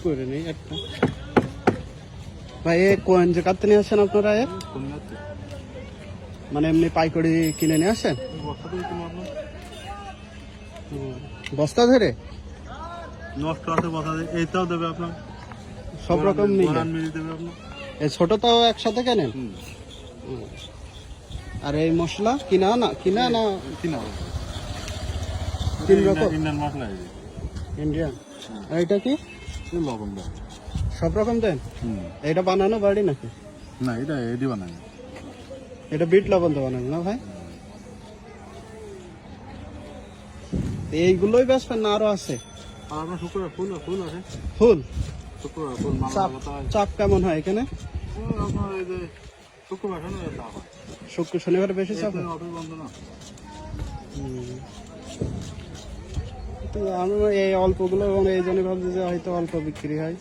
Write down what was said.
করে নেই একটা। ভাই এ কোন জায়গাতে নিয়ে আসেন আপনারা? এর মানে এমনি পাইকারি কিনে নিয়ে আসেন? বস্তা ধরে নষ্ট আছে বসা এইটাও দেবে আপনার, সব রকম মিলে দেবে আপনার। এই ছোটটাও একসাথে কেনেন? আর এই মশলা কিনা না কিনা না কিনা তিন রকম ইন্ডিয়ান মশলা ইন্ডিয়ান। আর এটা কি লবণ দেয়। সব রকম দেন? এটা বানানো বাড়ি নাকি? না এটা এডি বানায়। এটা বিট লবণ তো বানানো না ভাই? এইগুলোই বেচবেন না আরো আছে? আর আপনার শুক্রবার ফুল ফুল আছে, ফুল শুক্রবার ফুল চাপ চাপ কেমন হয় এখানে? আপনার এই যে শুক্রবার শনিবার চাপ হয়, শুক্র শনিবার বেশি চাপ হয়? অফিস বন্ধ না। তো আমি এই অল্পগুলো এই জন্য ভাবছি যে হয়তো অল্প বিক্রি হয়।